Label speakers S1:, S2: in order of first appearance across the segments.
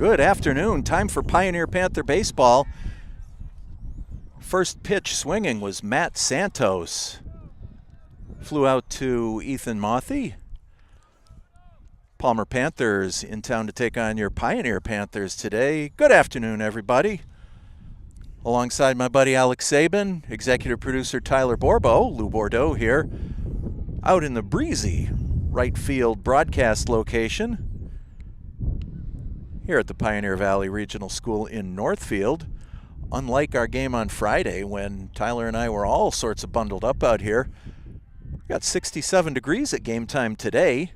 S1: Good afternoon. Time for Pioneer Panther baseball. First pitch swinging was Matt Santos. Flew out to Ethan Mothy. Palmer Panthers in town to take on your Pioneer Panthers today. Good afternoon, everybody. Alongside my buddy Alex Sabin, executive producer Tyler Borbo, Lou Bordeaux here, out in the breezy right field broadcast location here at the Pioneer Valley Regional School in Northfield. Unlike our game on Friday when Tyler and I were all sorts of bundled up out here, we got 67 degrees at game time today.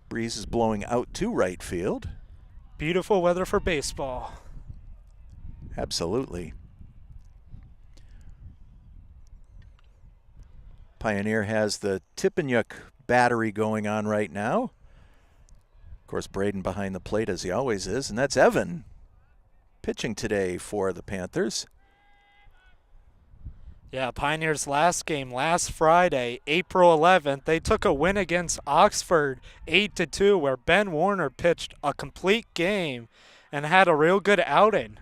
S1: Breeze is blowing out to right field.
S2: Beautiful weather for baseball.
S1: Absolutely. Pioneer has the Tippanyuk battery going on right now. Of course, Braden behind the plate as he always is, and that's Evan pitching today for the Panthers.
S2: Yeah, Pioneers' last game last Friday, April 11th, they took a win against Oxford 8-2, where Ben Warner pitched a complete game and had a real good outing.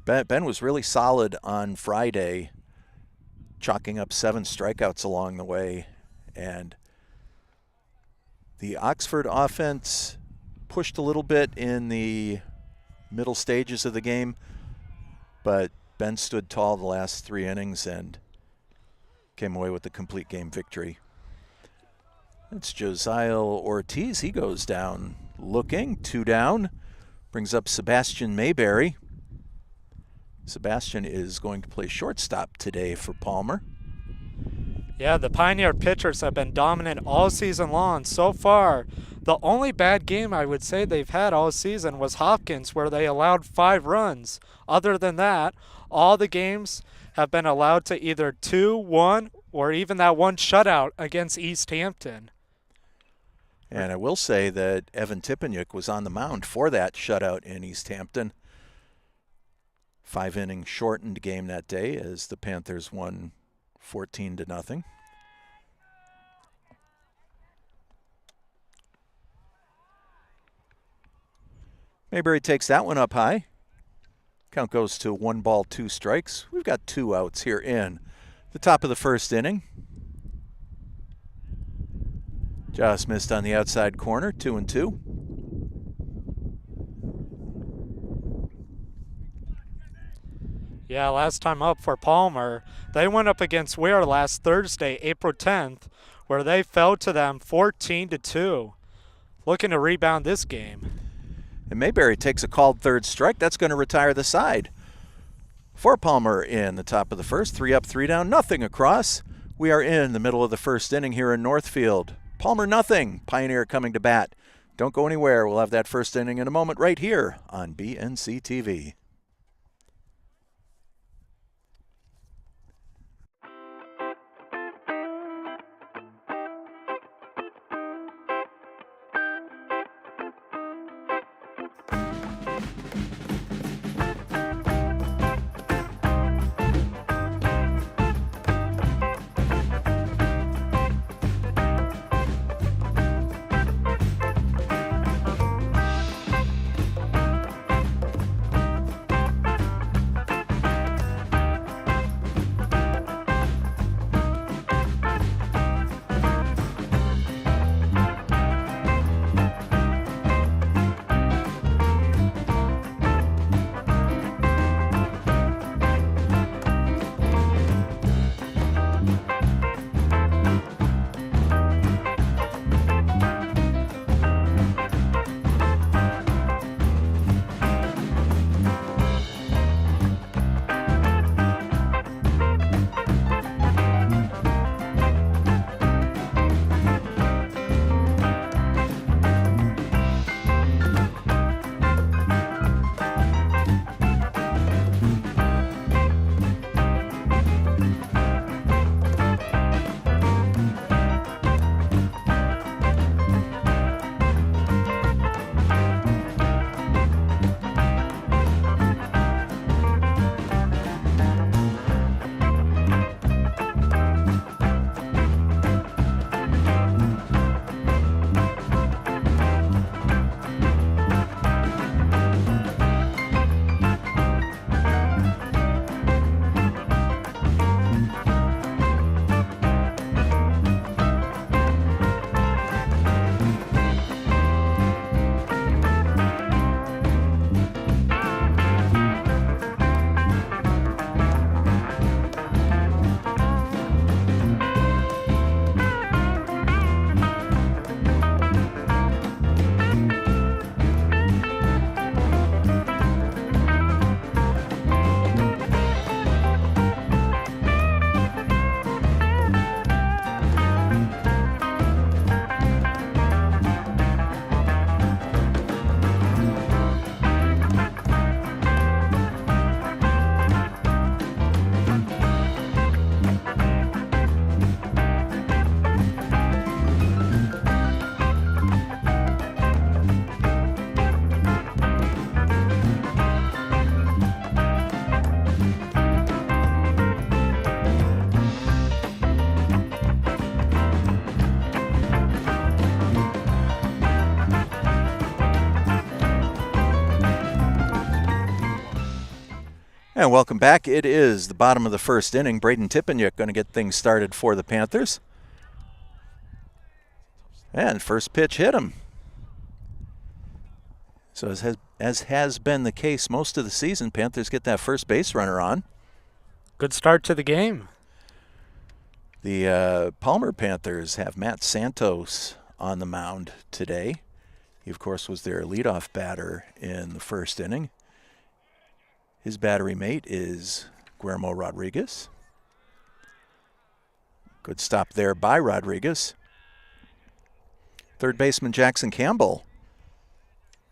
S1: Ben was really solid on Friday, chalking up 7 strikeouts along the way. And the Oxford offense pushed a little bit in the middle stages of the game, but Ben stood tall the last 3 innings and came away with the complete game victory. It's Josiah Ortiz. He goes down looking, 2 down, brings up Sebastian Mayberry. Sebastian is going to play shortstop today for Palmer.
S2: Yeah, the Pioneer pitchers have been dominant all season long. So far, the only bad game I would say they've had all season was Hopkins, where they allowed 5 runs. Other than that, all the games have been allowed to either 2, 1, or even that 1 shutout against East Hampton.
S1: And I will say that Evan Tippanyuk was on the mound for that shutout in East Hampton. 5-inning shortened game that day as the Panthers won 14-0. Mayberry takes that one up high. Count goes to 1 ball, 2 strikes. We've got 2 outs here in the top of the first inning. Just missed on the outside corner, 2-2.
S2: Yeah, last time up for Palmer, they went up against Ware last Thursday, April 10th, where they fell to them 14-2. Looking to rebound this game.
S1: And Mayberry takes a called 3rd strike. That's going to retire the side. For Palmer in the top of the first, 3 up, 3 down, nothing across. We are in the middle of the first inning here in Northfield. Palmer nothing. Pioneer coming to bat. Don't go anywhere. We'll have that first inning in a moment right here on BNC TV. And welcome back. It is the bottom of the first inning. Braden Tippeniuk going to get things started for the Panthers. And first pitch hit him. So as has been the case most of the season, Panthers get that first base runner on.
S2: Good start to the game.
S1: The Palmer Panthers have Matt Santos on the mound today. He, of course, was their leadoff batter in the first inning. His battery mate is Guillermo Rodriguez. Good stop there by Rodriguez. Third baseman Jackson Campbell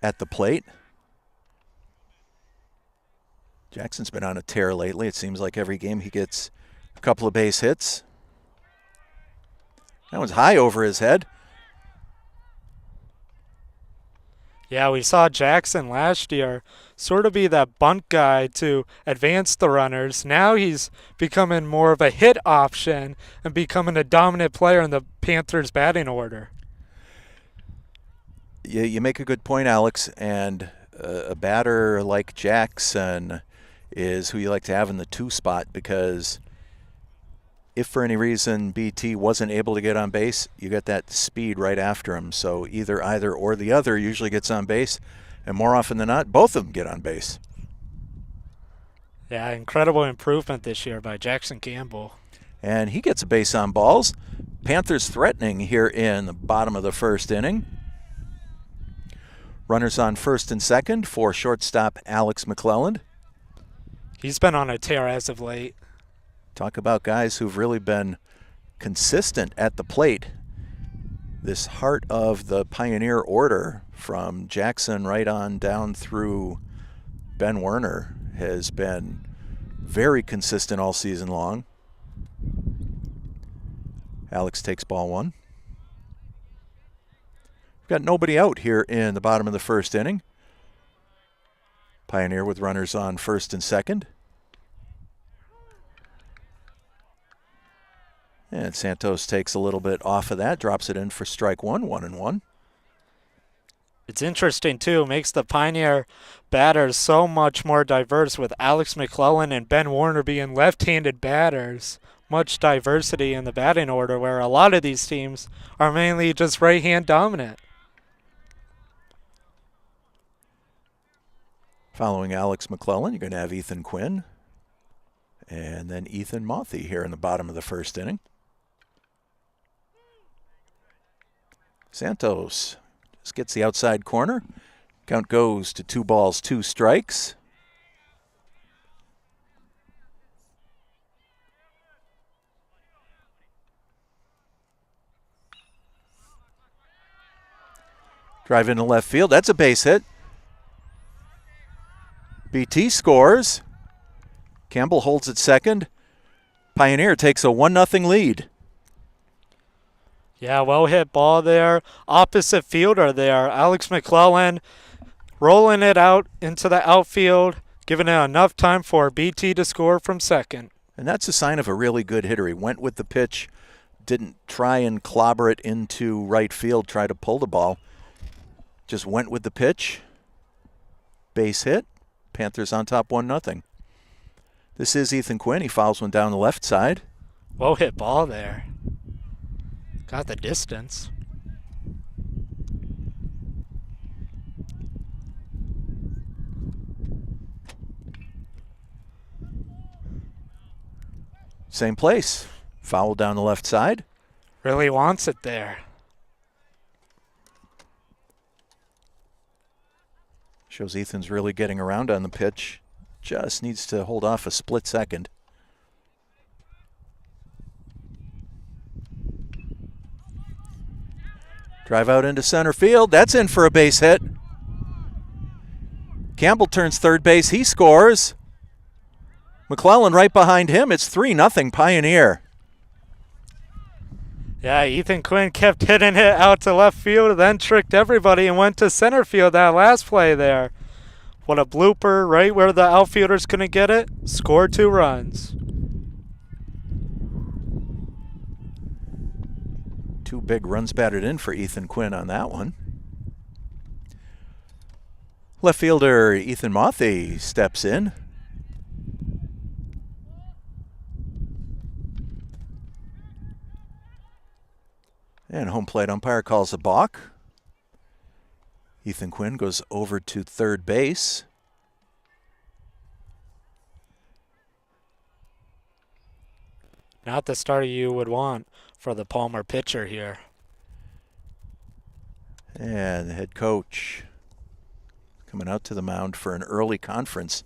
S1: at the plate. Jackson's been on a tear lately. It seems like every game he gets a couple of base hits. That one's high over his head.
S2: Yeah, we saw Jackson last year sort of be that bunt guy to advance the runners. Now he's becoming more of a hit option and becoming a dominant player in the Panthers' batting order.
S1: You make a good point, Alex, and a batter like Jackson is who you like to have in the 2 spot, because if for any reason BT wasn't able to get on base, you get that speed right after him. So either or the other usually gets on base, and more often than not, both of them get on base.
S2: Yeah, incredible improvement this year by Jackson Campbell.
S1: And he gets a base on balls. Panthers threatening here in the bottom of the first inning. Runners on first and second for shortstop Alex McClelland.
S2: He's been on a tear as of late.
S1: Talk about guys who've really been consistent at the plate. This heart of the Pioneer order, from Jackson right on down through Ben Werner, has been very consistent all season long. Alex takes ball 1. We've got nobody out here in the bottom of the first inning. Pioneer with runners on first and second. And Santos takes a little bit off of that, drops it in for strike 1, 1-1.
S2: It's interesting, too. Makes the Pioneer batters so much more diverse, with Alex McClellan and Ben Werner being left-handed batters. Much diversity in the batting order, where a lot of these teams are mainly just right-hand dominant.
S1: Following Alex McClellan, you're going to have Ethan Quinn and then Ethan Mothy here in the bottom of the first inning. Santos just gets the outside corner. Count goes to 2 balls, 2 strikes. Drive into left field. That's a base hit. BT scores. Campbell holds at second. Pioneer takes a 1-0 lead.
S2: Yeah, well hit ball there. Opposite fielder there. Alex McClellan rolling it out into the outfield, giving it enough time for BT to score from second.
S1: And that's a sign of a really good hitter. He went with the pitch, didn't try and clobber it into right field, try to pull the ball. Just went with the pitch. Base hit. Panthers on top 1-0. This is Ethan Quinn. He fouls one down the left side.
S2: Well hit ball there. Got the distance.
S1: Same place. Foul down the left side.
S2: Really wants it there.
S1: Shows Ethan's really getting around on the pitch. Just needs to hold off a split second. Drive out into center field. That's in for a base hit. Campbell turns third base. He scores. McClellan right behind him. It's 3-0 Pioneer.
S2: Yeah, Ethan Quinn kept hitting it out to left field, then tricked everybody and went to center field that last play there. What a blooper, right where the outfielders couldn't get it. Scored 2 runs.
S1: 2 big runs batted in for Ethan Quinn on that one. Left fielder Ethan Mothy steps in. And home plate umpire calls a balk. Ethan Quinn goes over to third base.
S2: Not the start you would want for the Palmer pitcher here.
S1: And the head coach coming out to the mound for an early conference.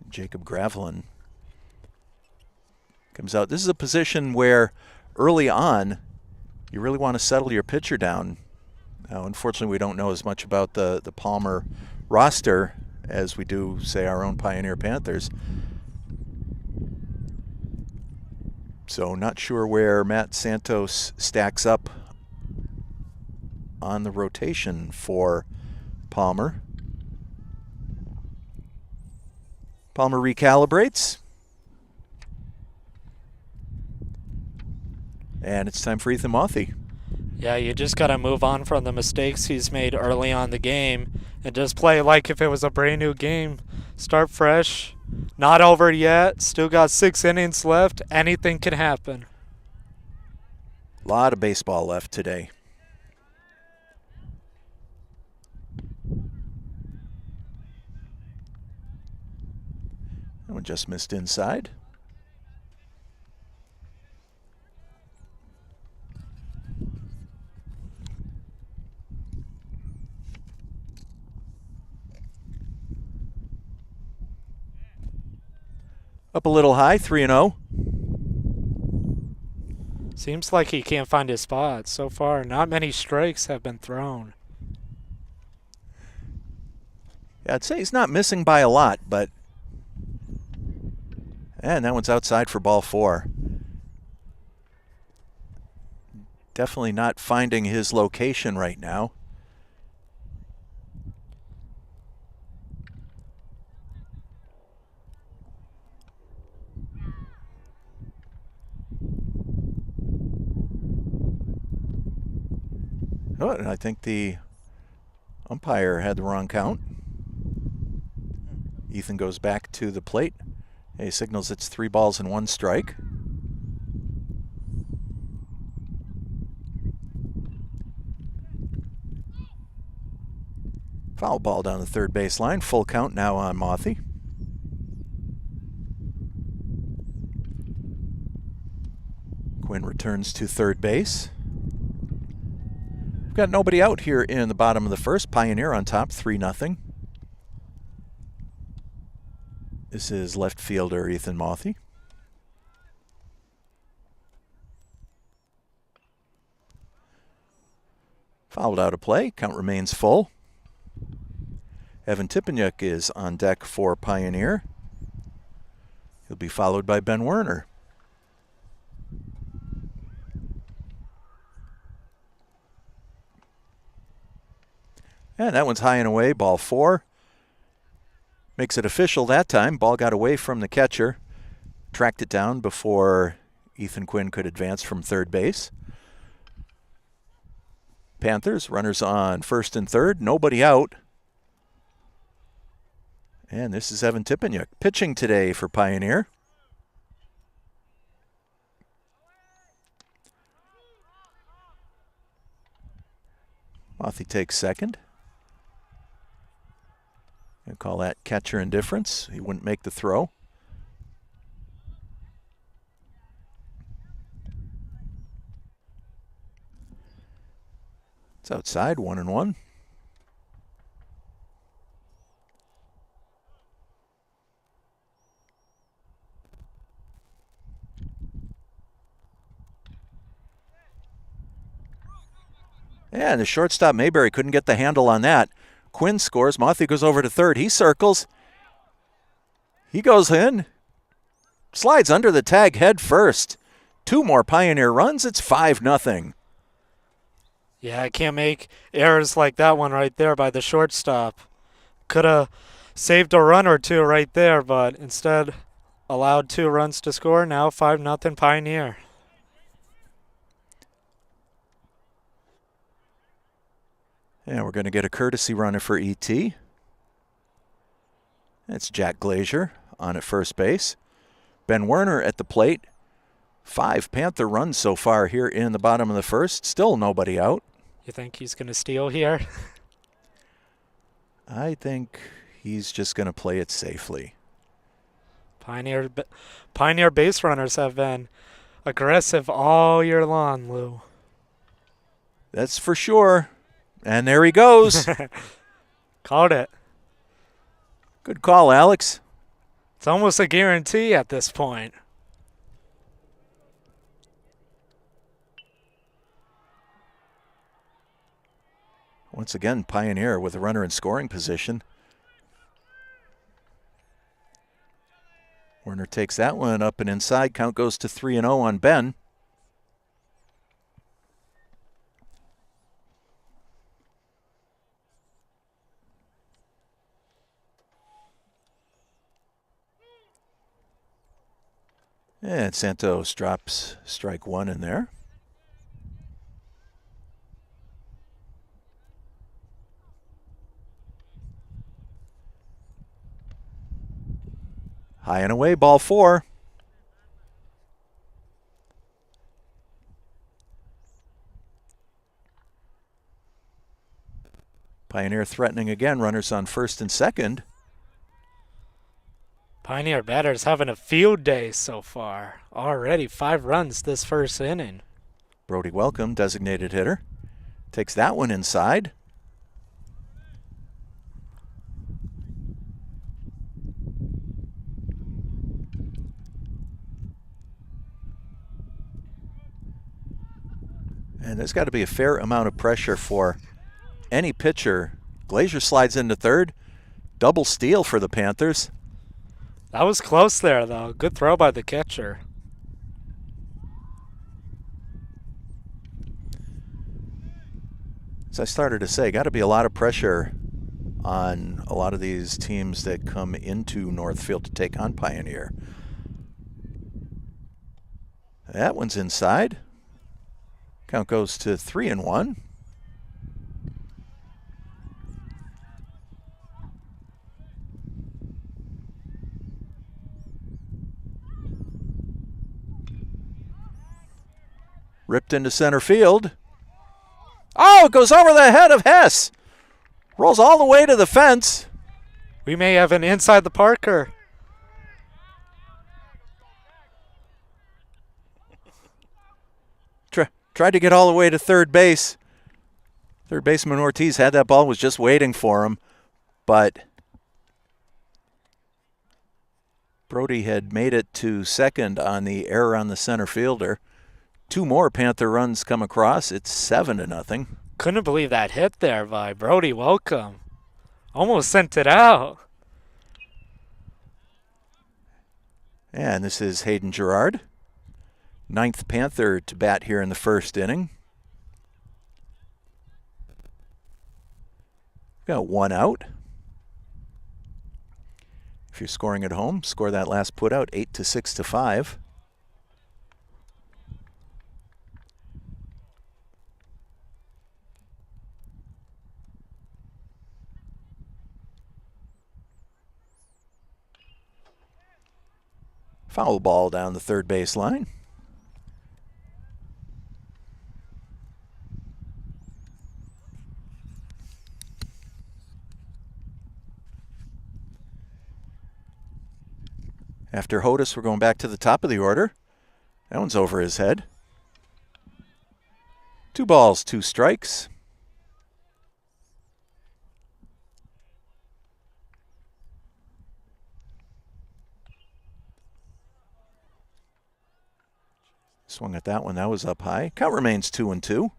S1: Jacob Gravelin comes out. This is a position where early on you really want to settle your pitcher down. Now, unfortunately, we don't know as much about the Palmer roster as we do, say, our own Pioneer Panthers. So not sure where Matt Santos stacks up on the rotation for Palmer. Palmer recalibrates. And it's time for Ethan Mothy.
S2: Yeah, you just got to move on from the mistakes he's made early on the game and just play like if it was a brand new game. Start fresh. Not over yet. Still got 6 innings left. Anything can happen.
S1: A lot of baseball left today. That one just missed inside. Up a little high, 3-0.
S2: Seems like he can't find his spot. So far, not many strikes have been thrown.
S1: Yeah, I'd say he's not missing by a lot, but... And that one's outside for ball 4. Definitely not finding his location right now. Oh, and I think the umpire had the wrong count. Ethan goes back to the plate. He signals it's 3 balls and 1 strike. Foul ball down the third base line. Full count now on Mothy. Quinn returns to third base. We've got nobody out here in the bottom of the first. Pioneer on top, 3-0. This is left fielder Ethan Mothy. Fouled out of play. Count remains full. Evan Tipeniuk is on deck for Pioneer. He'll be followed by Ben Werner. And that one's high and away, ball 4. Makes it official that time. Ball got away from the catcher. Tracked it down before Ethan Quinn could advance from third base. Panthers, runners on first and third. Nobody out. And this is Evan Tipeniuk pitching today for Pioneer. Mothy takes second. I'll call that catcher indifference. He wouldn't make the throw. It's outside, 1-1. And the shortstop Mayberry couldn't get the handle on that. Quinn scores. Mothy goes over to third. He circles. He goes in. Slides under the tag head first. 2 more Pioneer runs. It's 5-0.
S2: Yeah, I can't make errors like that one right there by the shortstop. Could have saved a run or 2 right there, but instead allowed 2 runs to score. Now 5-0 Pioneer.
S1: And we're going to get a courtesy runner for ET. That's Jack Glazier on at first base. Ben Werner at the plate. 5 Panther runs so far here in the bottom of the first. Still nobody out.
S2: You think he's going to steal here?
S1: I think he's just going to play it safely.
S2: Pioneer base runners have been aggressive all year long, Lou.
S1: That's for sure. And there he goes.
S2: Called it.
S1: Good call, Alex.
S2: It's almost a guarantee at this point.
S1: Once again, Pioneer with a runner in scoring position. Werner takes that one up and inside. Count goes to 3-0 on Ben. And Santos drops strike 1 in there. High and away, ball 4. Pioneer threatening again, runners on first and second.
S2: Pioneer batters having a field day so far. Already 5 runs this first inning.
S1: Brody Welcome, designated hitter. Takes that one inside. And there's got to be a fair amount of pressure for any pitcher. Glazier slides into third. Double steal for the Panthers.
S2: That was close there, though. Good throw by the catcher.
S1: As I started to say, got to be a lot of pressure on a lot of these teams that come into Northfield to take on Pioneer. That one's inside. Count goes to 3-1. Ripped into center field. Oh, it goes over the head of Hess. Rolls all the way to the fence.
S2: We may have an inside the Parker.
S1: Tried to get all the way to third base. Third baseman Ortiz had that ball, was just waiting for him. But Brody had made it to second on the error on the center fielder. 2 more Panther runs come across. It's 7-0.
S2: Couldn't believe that hit there by Brody Welcome. Almost sent it out.
S1: And this is Hayden Girard. 9th Panther to bat here in the first inning. Got 1 out. If you're scoring at home, score that last put out 8-6-5. Foul ball down the third base line. After Hodis, we're going back to the top of the order. That one's over his head. 2 balls, 2 strikes. Swung at that one. That was up high. Count remains 2-2.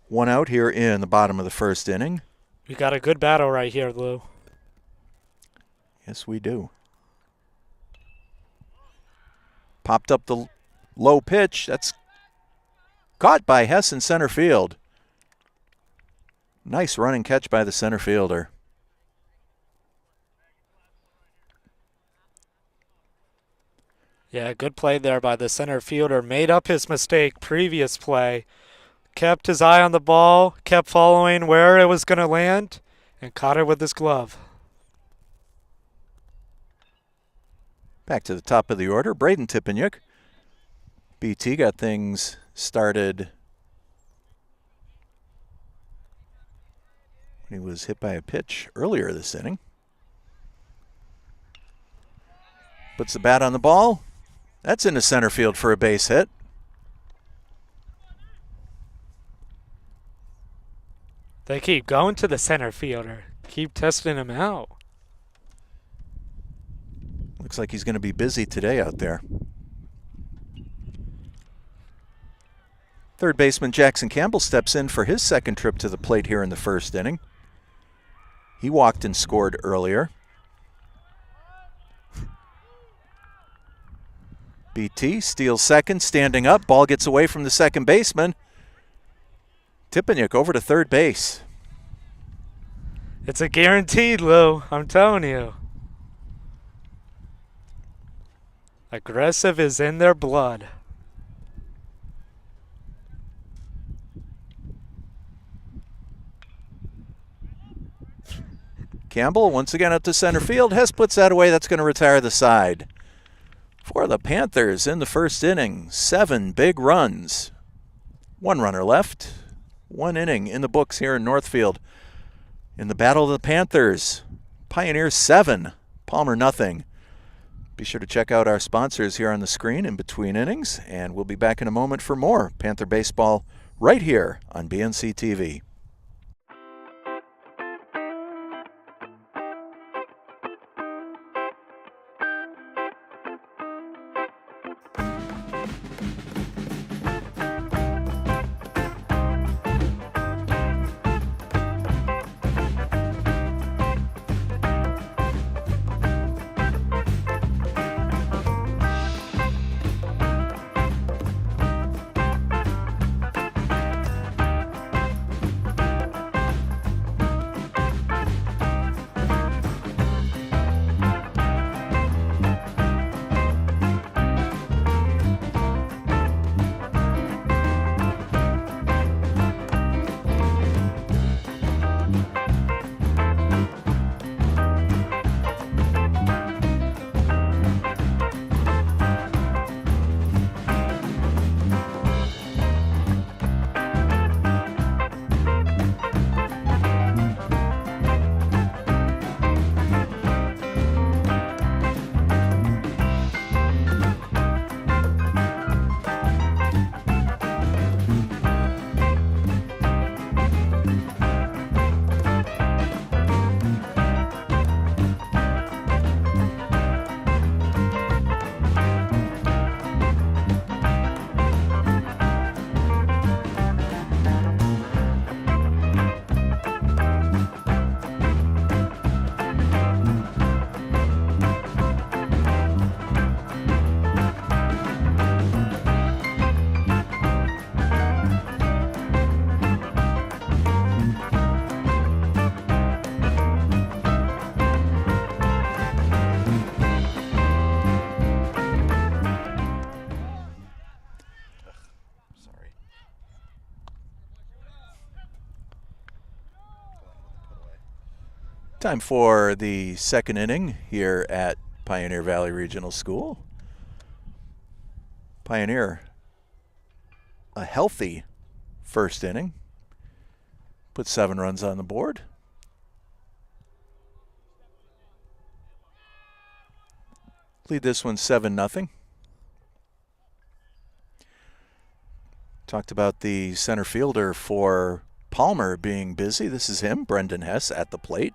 S1: 1 out here in the bottom of the first inning.
S2: We got a good battle right here, Lou.
S1: Yes, we do. Popped up the low pitch. That's caught by Hess in center field. Nice running catch by the center fielder.
S2: Yeah, good play there by the center fielder. Made up his mistake previous play. Kept his eye on the ball, kept following where it was going to land, and caught it with his glove.
S1: Back to the top of the order, Braden Tipeniuk. BT got things started when he was hit by a pitch earlier this inning. Puts the bat on the ball. That's into center field for a base hit.
S2: They keep going to the center fielder. Keep testing him out.
S1: Looks like he's going to be busy today out there. Third baseman Jackson Campbell steps in for his second trip to the plate here in the first inning. He walked and scored earlier. BT steals second, standing up. Ball gets away from the second baseman. Tipeniuk over to third base.
S2: It's a guaranteed, Lou. I'm telling you. Aggressive is in their blood.
S1: Campbell once again up to center field. Hess puts that away. That's going to retire the side. For the Panthers in the first inning, 7 big runs. 1 runner left. 1 inning in the books here in Northfield. In the battle of the Panthers, Pioneers 7, Palmer nothing. Be sure to check out our sponsors here on the screen in between innings, and we'll be back in a moment for more Panther baseball right here on BNC TV. Time for the second inning here at Pioneer Valley Regional School. Pioneer, a healthy first inning. Put 7 runs on the board. Lead this one 7-0. Talked about the center fielder for Palmer being busy. This is him, Brendan Hess, at the plate.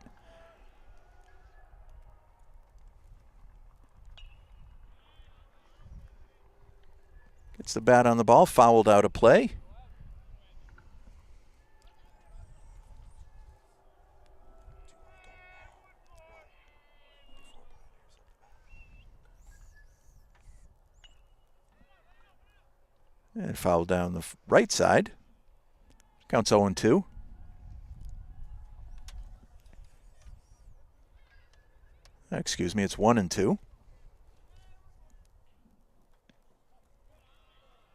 S1: Gets the bat on the ball, fouled out of play. And fouled down the right side. Counts 0-2. Excuse me, it's 1-2.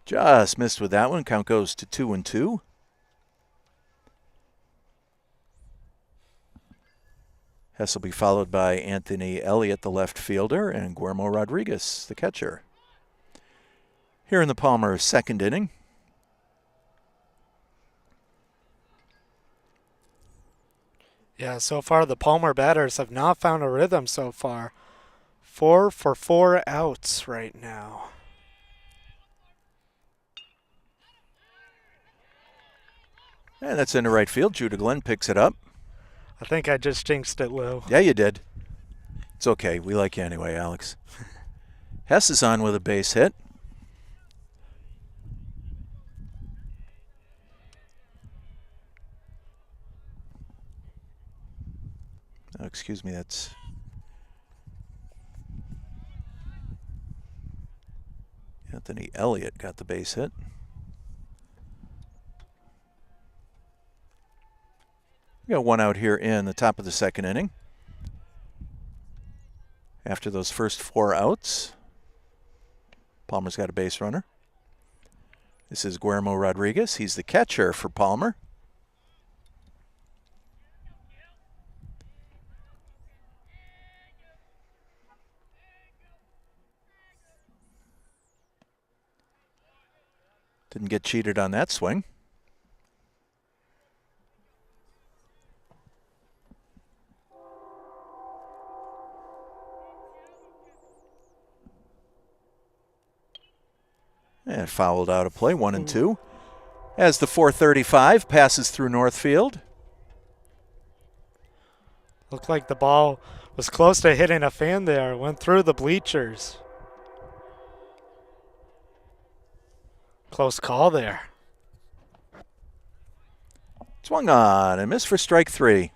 S1: Just missed with that one. Count goes to 2-2. Hess will be followed by Anthony Elliott, the left fielder, and Guillermo Rodriguez, the catcher. here in the Palmer second inning.
S2: Yeah, so far the Palmer batters have not found a rhythm so far. 4 for 4 outs right now.
S1: And that's into right field. Judah Glenn picks it up.
S2: I think I just jinxed it, Lou.
S1: Yeah, you did. It's okay. We like you anyway, Alex. Hess is on with a base hit. Oh, excuse me, that's... Anthony Elliott got the base hit. We got one out here in the top of the second inning. After those first 4 outs, Palmer's got a base runner. This is Guillermo Rodriguez. He's the catcher for Palmer. Didn't get cheated on that swing. And fouled out of play, 1-2. As the 435 passes through Northfield.
S2: Looked like the ball was close to hitting a fan there. Went through the bleachers. Close call there.
S1: Swung on and missed for strike 3.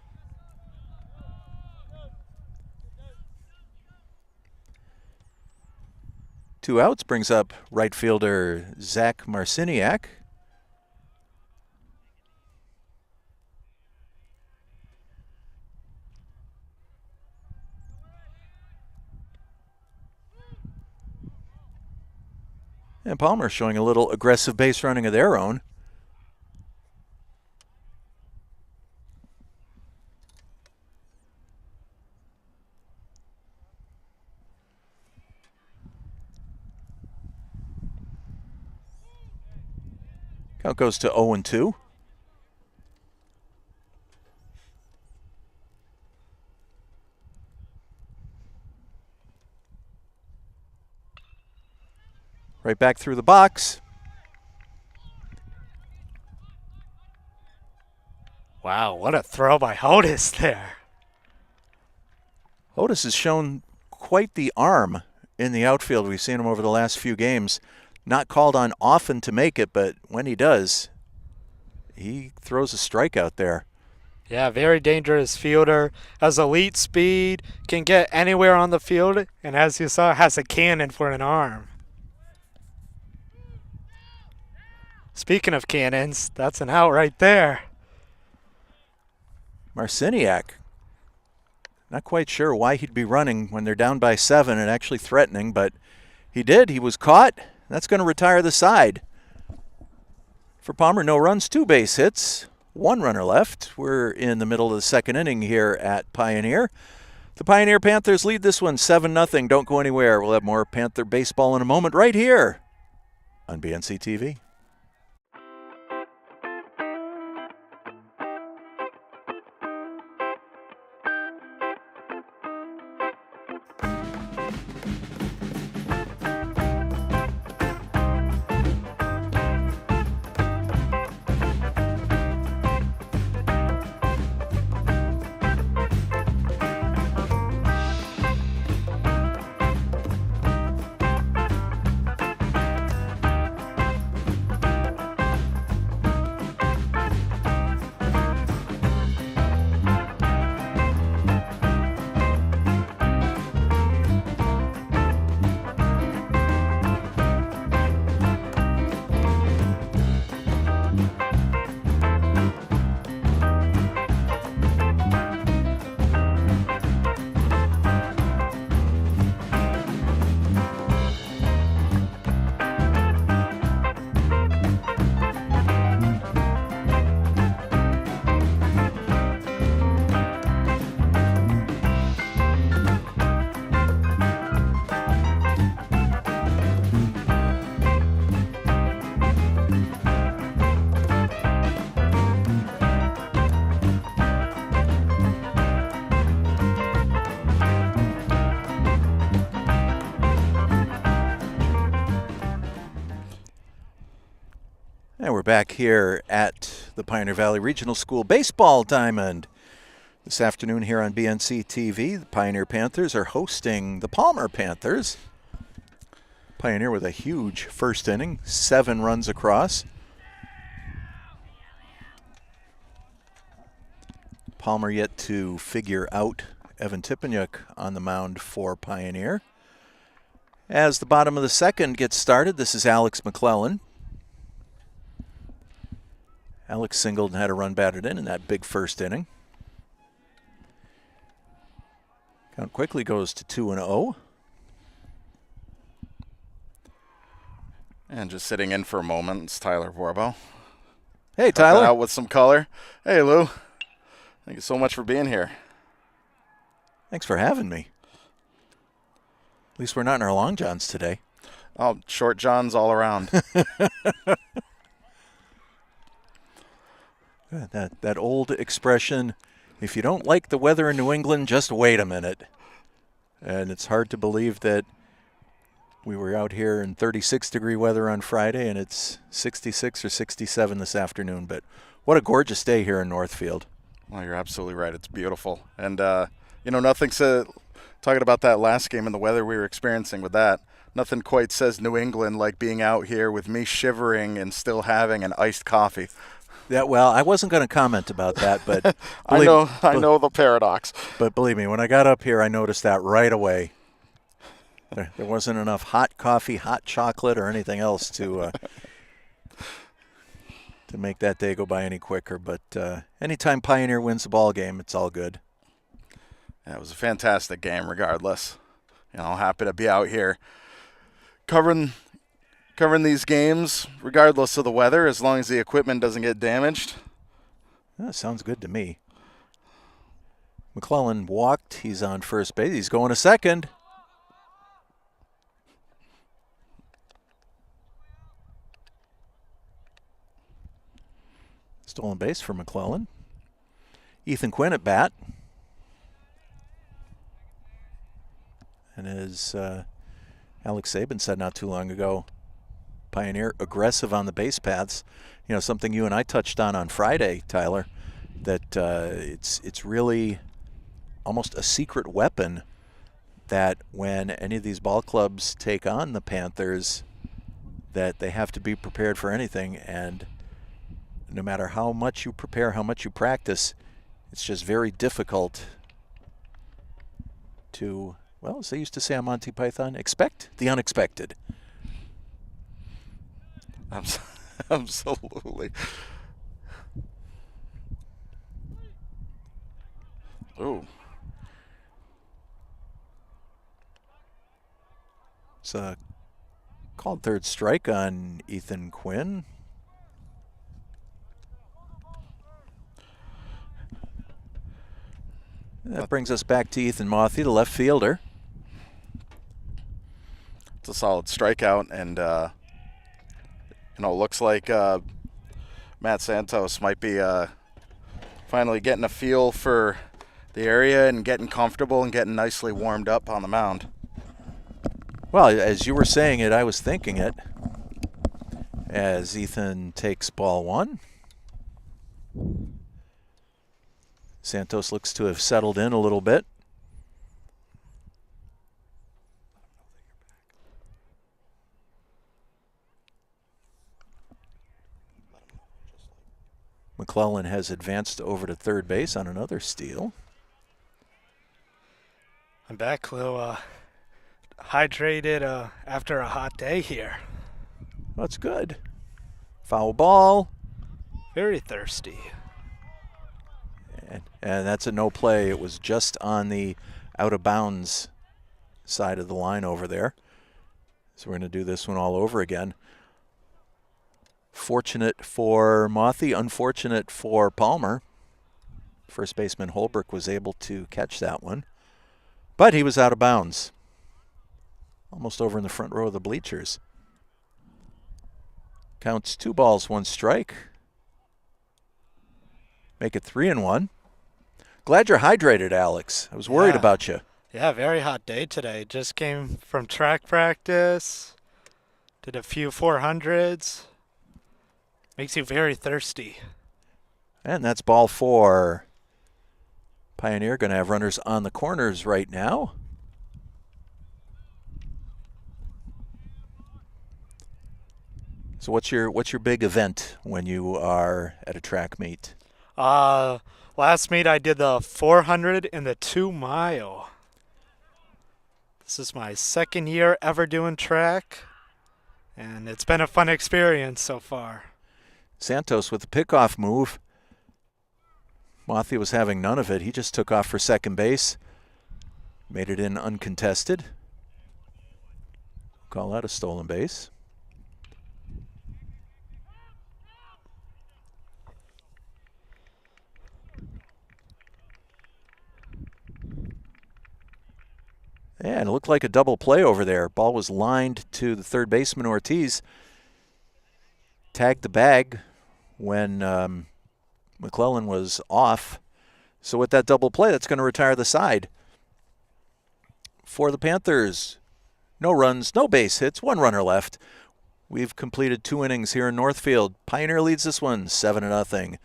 S1: Two outs brings up right fielder Zach Marciniak. And Palmer showing a little aggressive base running of their own. Count goes to 0-2. Right back through the box.
S2: Wow, what a throw by Hodis there.
S1: Otis has shown quite the arm in the outfield. We've seen him over the last few games. Not called on often to make it, but when he does, he throws a strikeout there.
S2: Yeah, very dangerous fielder. Has elite speed, can get anywhere on the field, and as you saw, has a cannon for an arm. Speaking of cannons, that's an out right there.
S1: Marciniak, not quite sure why he'd be running when they're down by 7 and actually threatening, but he did. He was caught. That's going to retire the side. For Palmer, no runs, 2 base hits, 1 runner left. We're in the middle of the second inning here at Pioneer. The Pioneer Panthers lead this one 7-0. Don't go anywhere. We'll have more Panther baseball in a moment right here on BNC TV. back here at the Pioneer Valley Regional School Baseball Diamond. This afternoon here on BNC TV, the Pioneer Panthers are hosting the Palmer Panthers. Pioneer with a huge first inning, 7 runs across. Palmer yet to figure out Evan Tipeniuk on the mound for Pioneer. As the bottom of the second gets started, this is Alex McClellan. Alex singled and had a run batted in that big first inning. Count quickly goes to 2-0.
S3: And just sitting in for a moment, it's Tyler Vorbo.
S1: Hey, Tyler.
S3: Out with some color. Hey, Lou. Thank you so much for being here.
S1: Thanks for having me. At least we're not in our long johns today.
S3: Oh, short johns all around.
S1: That old expression, if you don't like the weather in New England, just wait a minute. And it's hard to believe that we were out here in 36-degree weather on Friday, and it's 66 or 67 this afternoon. But what a gorgeous day here in Northfield.
S3: Well, you're absolutely right. It's beautiful. And, nothing's talking about that last game and the weather we were experiencing with that. Nothing quite says New England like being out here with me shivering and still having an iced coffee.
S1: Well, I wasn't going to comment about that, but
S3: I know the paradox.
S1: But believe me, when I got up here, I noticed that right away. There wasn't enough hot coffee, hot chocolate, or anything else to make that day go by any quicker. But anytime Pioneer wins the ball game, it's all good.
S3: Yeah, it was a fantastic game, regardless. Happy to be out here covering these games, regardless of the weather, as long as the equipment doesn't get damaged.
S1: That sounds good to me. McClellan walked. He's on first base. He's going to second. Stolen base for McClellan. Ethan Quinn at bat. And as Alex Saban said not too long ago, Pioneer aggressive on the base paths. Something you and I touched on Friday, Tyler, that it's really almost a secret weapon that when any of these ball clubs take on the Panthers, that they have to be prepared for anything. And no matter how much you prepare, how much you practice, it's just very difficult to, well, as they used to say on Monty Python, expect the unexpected.
S3: Absolutely. Ooh.
S1: It's a called third strike on Ethan Quinn. That brings us back to Ethan Mothy, the left fielder.
S3: It's a solid strikeout, and looks like Matt Santos might be finally getting a feel for the area and getting comfortable and getting nicely warmed up on the mound.
S1: Well, as you were saying it, I was thinking it. As Ethan takes ball 1. Santos looks to have settled in a little bit. McClellan has advanced over to third base on another steal.
S2: I'm back, Lou. Hydrated after a hot day here.
S1: That's good. Foul ball.
S2: Very thirsty.
S1: And that's a no play. It was just on the out of bounds side of the line over there. So we're going to do this one all over again. Fortunate for Mothy, unfortunate for Palmer. First baseman Holbrook was able to catch that one. But he was out of bounds. Almost over in the front row of the bleachers. Counts 2 balls, 1 strike. Make it 3-1. Glad you're hydrated, Alex. I was worried about you.
S2: Yeah, very hot day today. Just came from track practice. Did a few 400s. Makes you very thirsty.
S1: And that's ball 4. Pioneer going to have runners on the corners right now. So what's your big event when you are at a track meet?
S2: Last meet I did the 400 and the 2 mile. This is my second year ever doing track, and it's been a fun experience so far.
S1: Santos with the pickoff move. Mothy was having none of it. He just took off for second base. Made it in uncontested. Call that a stolen base. And it looked like a double play over there. Ball was lined to the third baseman, Ortiz. Tagged the bag when McClellan was off. So with that double play, that's going to retire the side. For the Panthers, no runs, no base hits, 1 runner left. We've completed 2 innings here in Northfield. Pioneer leads this one 7-0.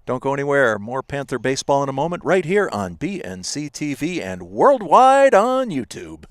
S1: Don't go anywhere. More Panther baseball in a moment right here on BNC TV and worldwide on YouTube.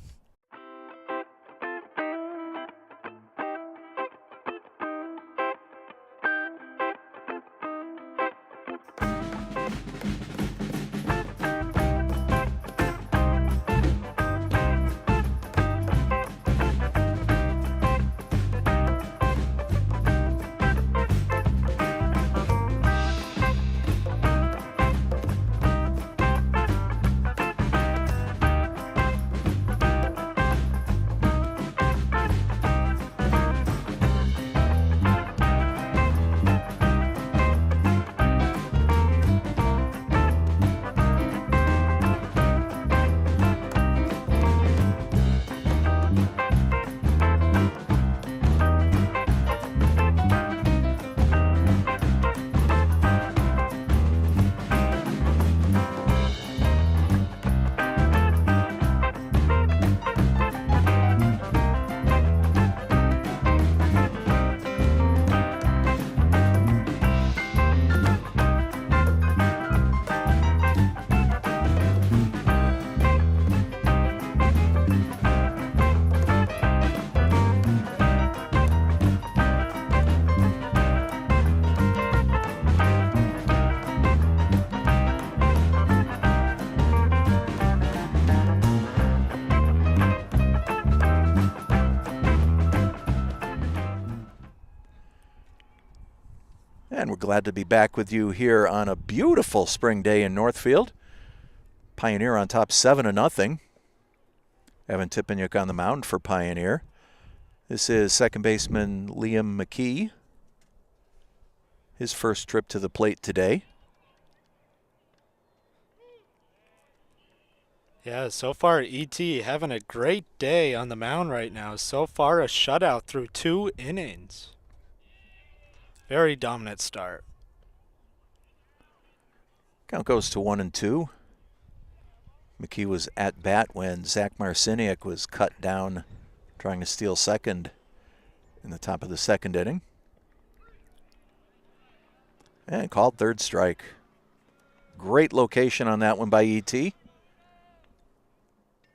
S1: And we're glad to be back with you here on a beautiful spring day in Northfield. Pioneer on top 7-0. Evan Tipeniuk on the mound for Pioneer. This is second baseman Liam McKee. His first trip to the plate today.
S2: Yeah, so far ET having a great day on the mound right now. So far a shutout through 2 innings. Very dominant start.
S1: Count goes to 1-2. McKee was at bat when Zach Marciniak was cut down trying to steal second in the top of the second inning. And called third strike. Great location on that one by ET.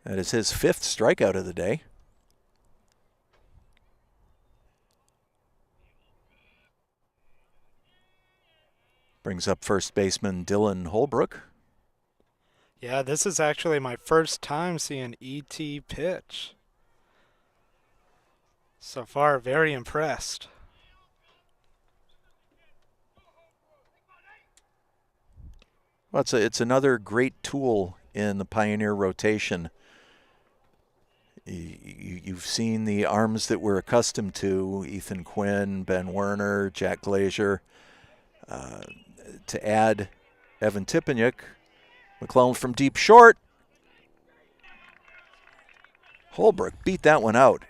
S1: That is his 5th strikeout of the day. Brings up first baseman Dylan Holbrook.
S2: Yeah, this is actually my first time seeing ET pitch. So far, very impressed.
S1: Well, it's another great tool in the Pioneer rotation. You've seen the arms that we're accustomed to, Ethan Quinn, Ben Werner, Jack Glazier. To add Evan Tipeniuk, McClellan from deep short. Holbrook beat that one out.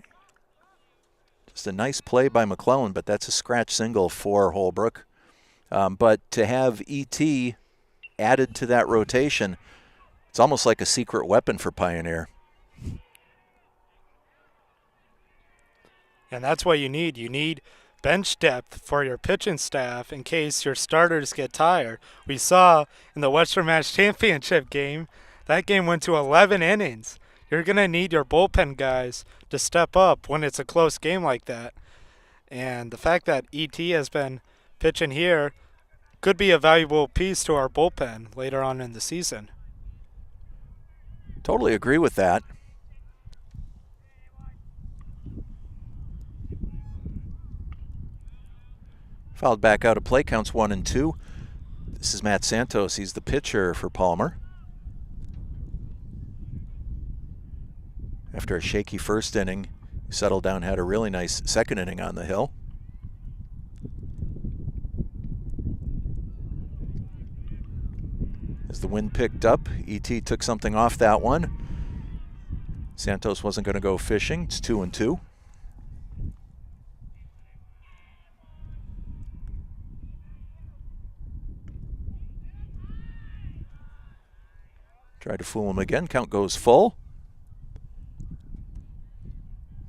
S1: Just a nice play by McClellan, but that's a scratch single for Holbrook. But to have E.T. added to that rotation, it's almost like a secret weapon for Pioneer.
S2: And that's what you need. You need bench depth for your pitching staff in case your starters get tired. We saw in the Western Mass Championship game, that game went to 11 innings. You're going to need your bullpen guys to step up when it's a close game like that. And the fact that ET has been pitching here could be a valuable piece to our bullpen later on in the season.
S1: Totally agree with that. Fouled back out of play, counts 1-2. This is Matt Santos. He's the pitcher for Palmer. After a shaky first inning, he settled down, had a really nice second inning on the hill. As the wind picked up, ET took something off that one. Santos wasn't going to go fishing. It's 2-2. Tried to fool him again. Count goes full.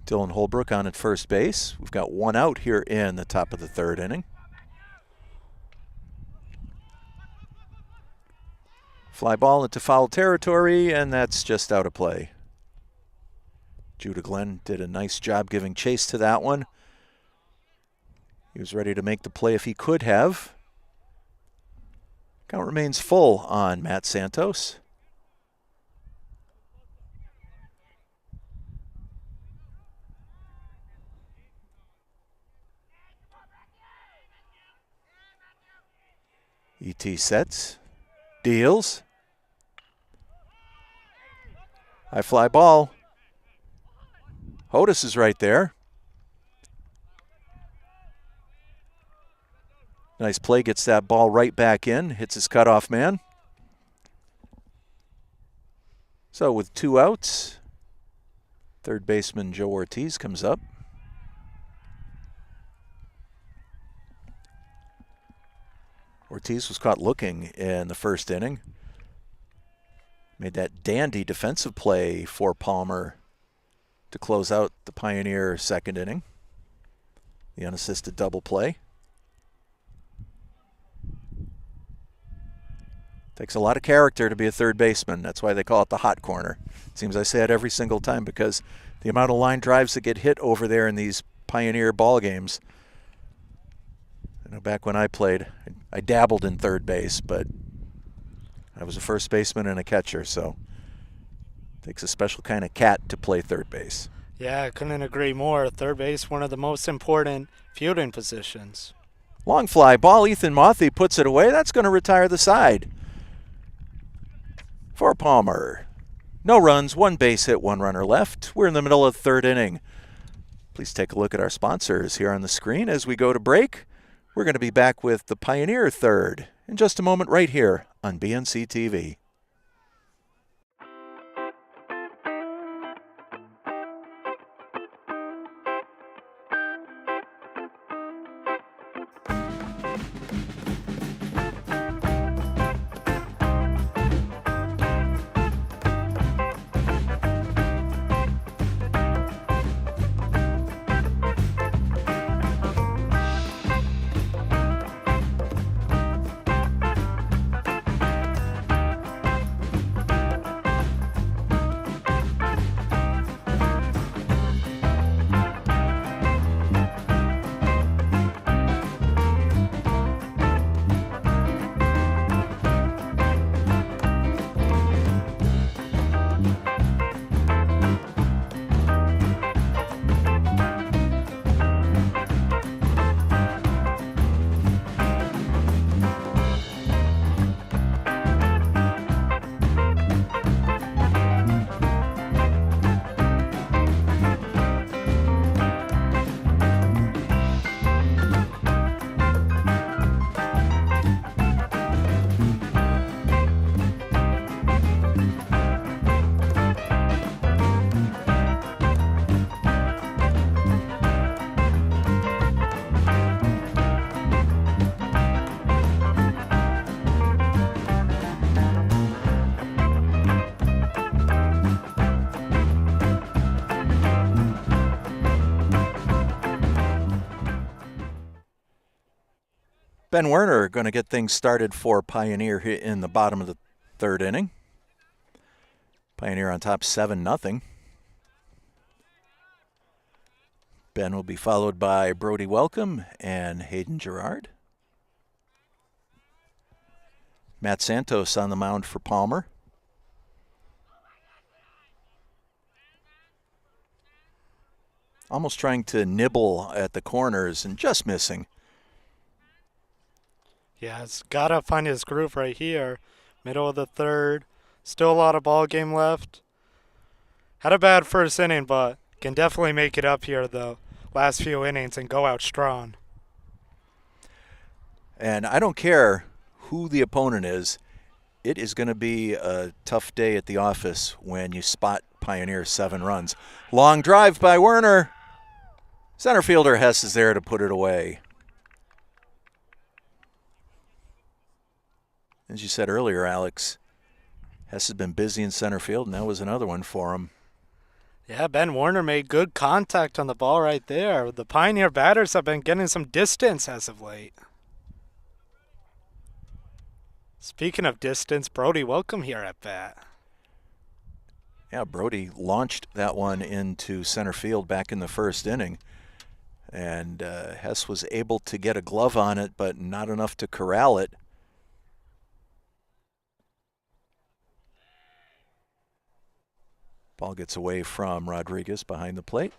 S1: Dylan Holbrook on at first base. We've got one out here in the top of the third inning. Fly ball into foul territory, and that's just out of play. Judah Glenn did a nice job giving chase to that one. He was ready to make the play if he could have. Count remains full on Matt Santos. ET sets, deals. High fly ball. Hodis is right there. Nice play, gets that ball right back in, hits his cutoff man. So with 2 outs, third baseman Joe Ortiz comes up. Ortiz was caught looking in the first inning. Made that dandy defensive play for Palmer to close out the Pioneer second inning. The unassisted double play. Takes a lot of character to be a third baseman. That's why they call it the hot corner. Seems I say it every single time because the amount of line drives that get hit over there in these Pioneer ball games. I know back when I played, I dabbled in third base, but I was a first baseman and a catcher, so it takes a special kind of cat to play third base.
S2: Yeah, I couldn't agree more. Third base, one of the most important fielding positions.
S1: Long fly ball, Ethan Mothy puts it away. That's going to retire the side for Palmer. No runs, 1 base hit, 1 runner left. We're in the middle of the third inning. Please take a look at our sponsors here on the screen as we go to break. We're going to be back with the Pioneer third in just a moment right here on BNC TV. Ben Werner going to get things started for Pioneer here in the bottom of the third inning. Pioneer on top 7-0. Ben will be followed by Brody Welcome and Hayden Gerard. Matt Santos on the mound for Palmer. Almost trying to nibble at the corners and just missing.
S2: Yeah, it's got to find his groove right here. Middle of the third. Still a lot of ball game left. Had a bad first inning, but can definitely make it up here the last few innings and go out strong.
S1: And I don't care who the opponent is. It is going to be a tough day at the office when you spot Pioneer 7 runs. Long drive by Werner. Center fielder Hess is there to put it away. As you said earlier, Alex, Hess has been busy in center field, and that was another one for him.
S2: Yeah, Ben Werner made good contact on the ball right there. The Pioneer batters have been getting some distance as of late. Speaking of distance, Brody Welcome here at bat.
S1: Yeah, Brody launched that one into center field back in the first inning. And Hess was able to get a glove on it, but not enough to corral it. Ball gets away from Rodriguez behind the plate.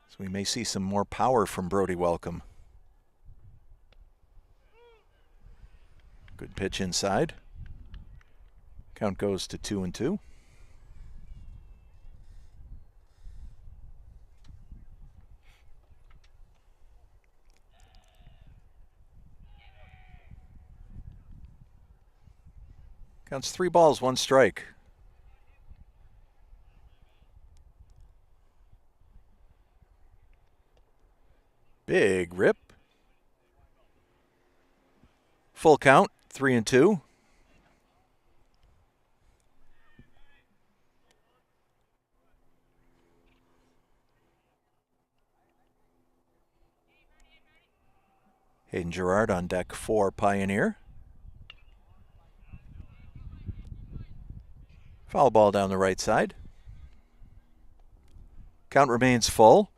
S1: So we may see some more power from Brody Welcome. Good pitch inside. Count goes to 2-2. Counts 3 balls, 1 strike. Big rip. Full count, 3-2. Hayden Gerard on deck for Pioneer. Foul ball down the right side. Count remains full.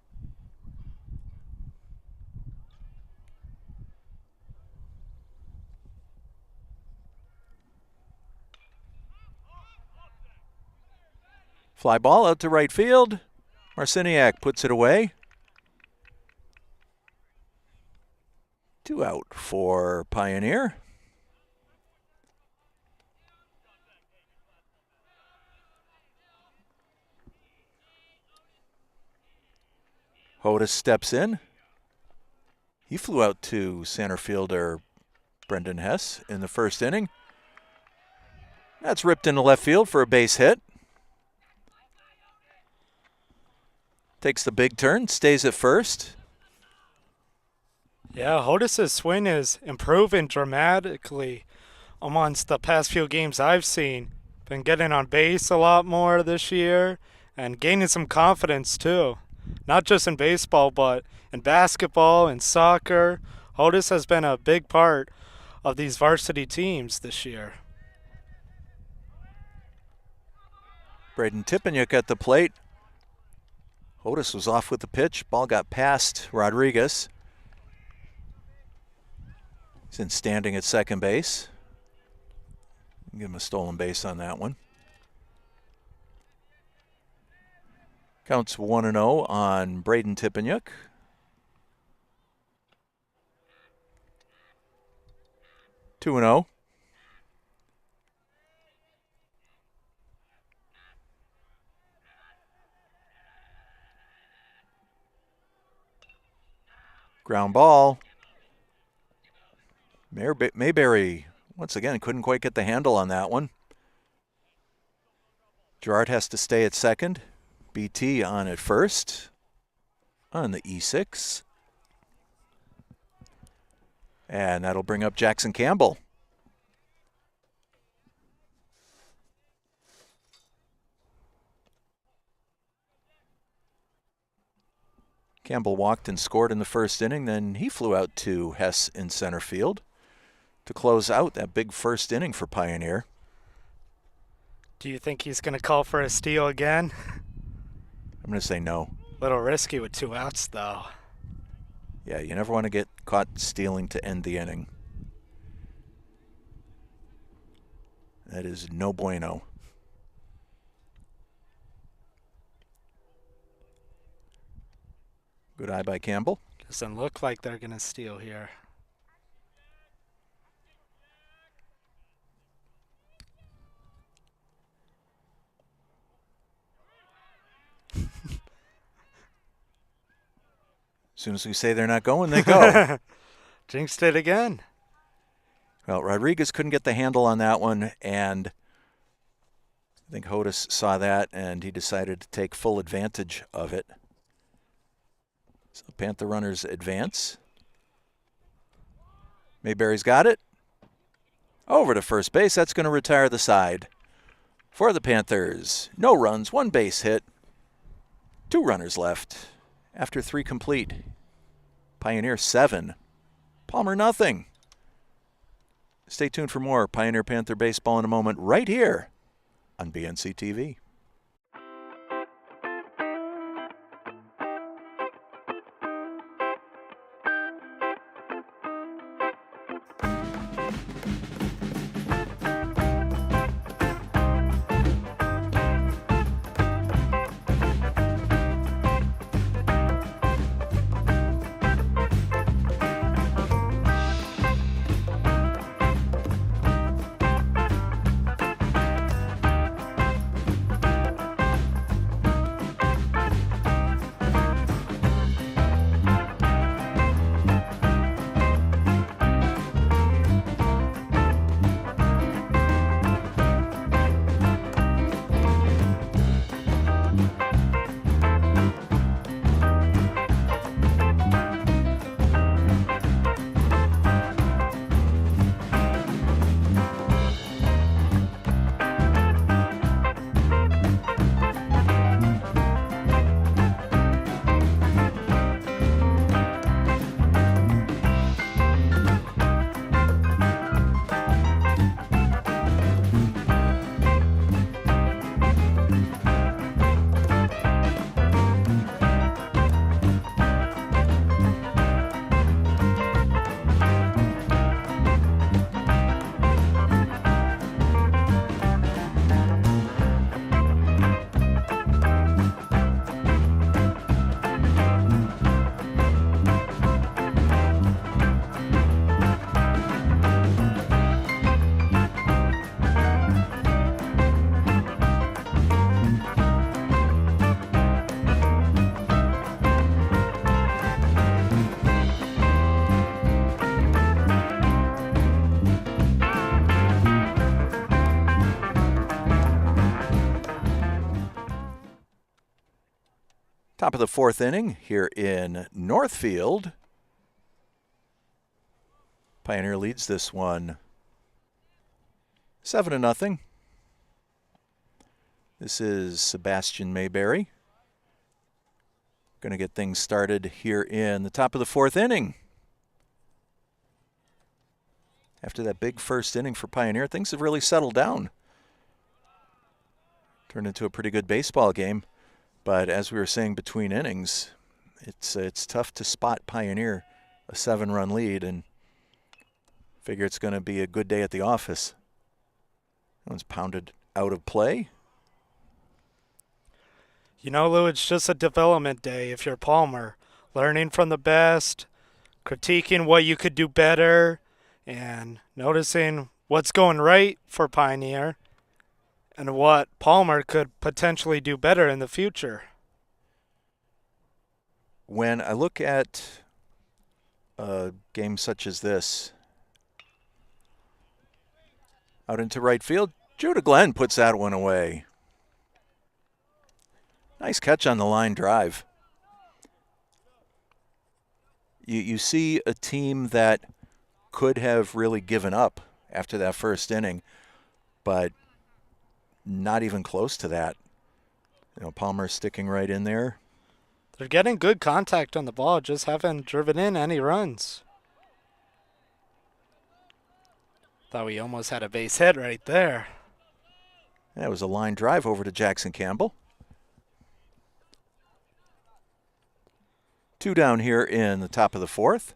S1: Fly ball out to right field. Marciniak puts it away. 2 out for Pioneer. Hodis steps in. He flew out to center fielder Brendan Hess in the first inning. That's ripped into left field for a base hit. Takes the big turn, stays at first.
S2: Yeah, Hodis' swing is improving dramatically amongst the past few games I've seen. Been getting on base a lot more this year and gaining some confidence too. Not just in baseball, but in basketball and soccer. Hodis has been a big part of these varsity teams this year.
S1: Braden Tipeniuk at the plate. Hodis was off with the pitch. Ball got past Rodriguez. He's in standing at second base. Give him a stolen base on that one. Counts 1-0 on Braden Tipeniuk. Two and 0. Ground ball. Mayberry, once again, couldn't quite get the handle on that one. Gerard has to stay at second. BT on at first. On the E6. And that'll bring up Jackson Campbell. Campbell walked and scored in the first inning. Then he flew out to Hess in center field to close out that big first inning for Pioneer.
S2: Do you think he's going to call for a steal again?
S1: I'm going to say no.
S2: Little risky with 2 outs, though.
S1: Yeah, you never want to get caught stealing to end the inning. That is no bueno. Good eye by Campbell.
S2: Doesn't look like they're going to steal here.
S1: As soon as we say they're not going, they go.
S2: Jinxed it again.
S1: Well, Rodriguez couldn't get the handle on that one, and I think Hodis saw that, and he decided to take full advantage of it. So Panther runners advance. Mayberry's got it. Over to first base. That's going to retire the side. For the Panthers, no runs, 1 base hit. 2 runners left after 3 complete. Pioneer 7. Palmer nothing. Stay tuned for more Pioneer Panther baseball in a moment right here on BNC TV. Top of the 4th inning here in Northfield. Pioneer leads this one 7-0. This is Sebastian Mayberry. Going to get things started here in the top of the 4th inning. After that big first inning for Pioneer, things have really settled down. Turned into a pretty good baseball game. But as we were saying between innings, it's tough to spot Pioneer a 7-run lead and figure it's going to be a good day at the office. That one's pounded out of play.
S2: You know, Lou, it's just a development day if you're Palmer. Learning from the best, critiquing what you could do better, and noticing what's going right for Pioneer and what Palmer could potentially do better in the future.
S1: When I look at a game such as this, out into right field, Judah Glenn puts that one away. Nice catch on the line drive. You see a team that could have really given up after that first inning, but not even close to that. You know, Palmer sticking right in there.
S2: They're getting good contact on the ball, just haven't driven in any runs. Thought we almost had a base hit right there.
S1: That was a line drive over to Jackson Campbell. 2 down here in the top of the 4th.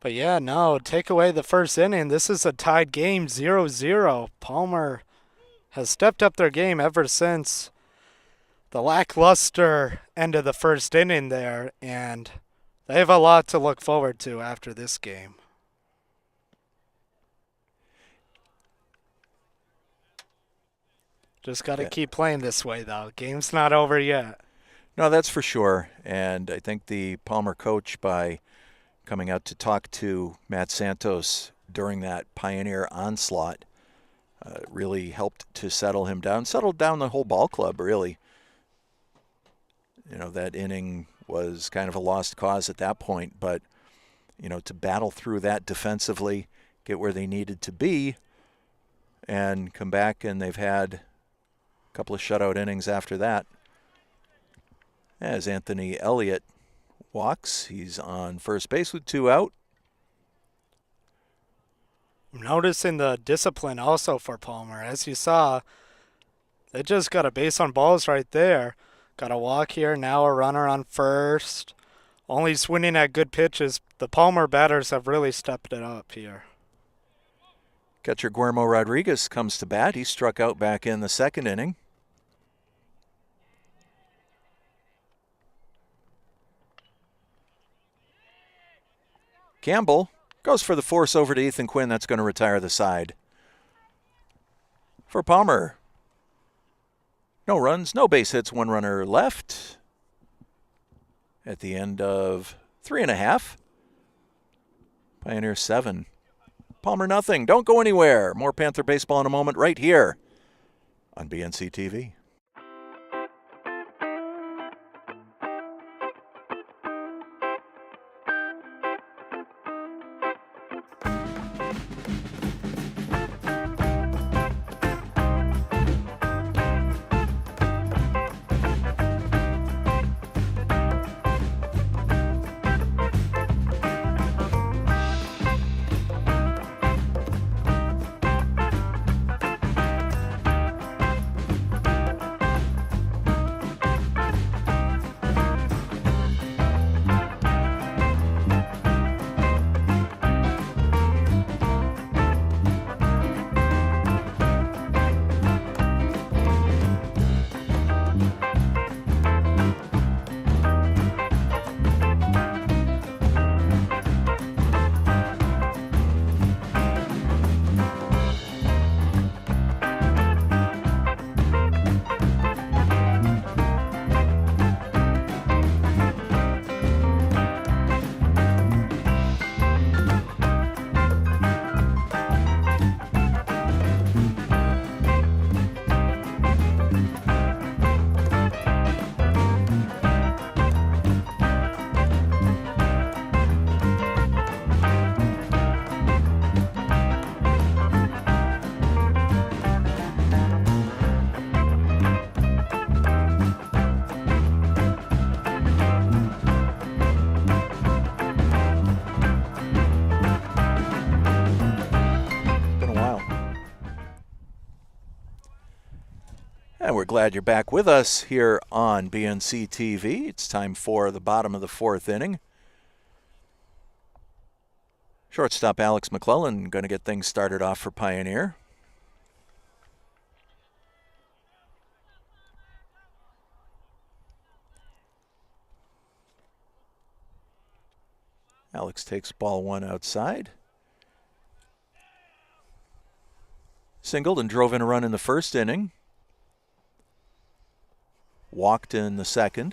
S2: But yeah, no, take away the first inning. This is a tied game, 0-0. Palmer has stepped up their game ever since the lackluster end of the first inning there, and they have a lot to look forward to after this game. Just got to keep playing this way, though. Game's not over yet.
S1: No, that's for sure. And I think the Palmer coach, by coming out to talk to Matt Santos during that Pioneer onslaught, really helped to settled down the whole ball club, really. You know, that inning was kind of a lost cause at that point, but, you know, to battle through that defensively, get where they needed to be, and come back, and they've had a couple of shutout innings after that. As Anthony Elliott walks, he's on first base with 2 out.
S2: I'm noticing the discipline also for Palmer. As you saw, they just got a base on balls right there. Got a walk here, now a runner on first. Only swinging at good pitches. The Palmer batters have really stepped it up here.
S1: Catcher Guillermo Rodriguez comes to bat. He struck out back in the 2nd inning. Campbell goes for the force over to Ethan Quinn. That's going to retire the side. For Palmer, no runs, no base hits, 1 runner left at the end of 3.5. Pioneer 7. Palmer nothing. Don't go anywhere. More Panther baseball in a moment right here on BNC TV. And we're glad you're back with us here on BNC TV. It's time for the bottom of the 4th inning. Shortstop Alex McClellan going to get things started off for Pioneer. Alex takes ball 1 outside. Singled and drove in a run in the 1st inning. Walked in the 2nd.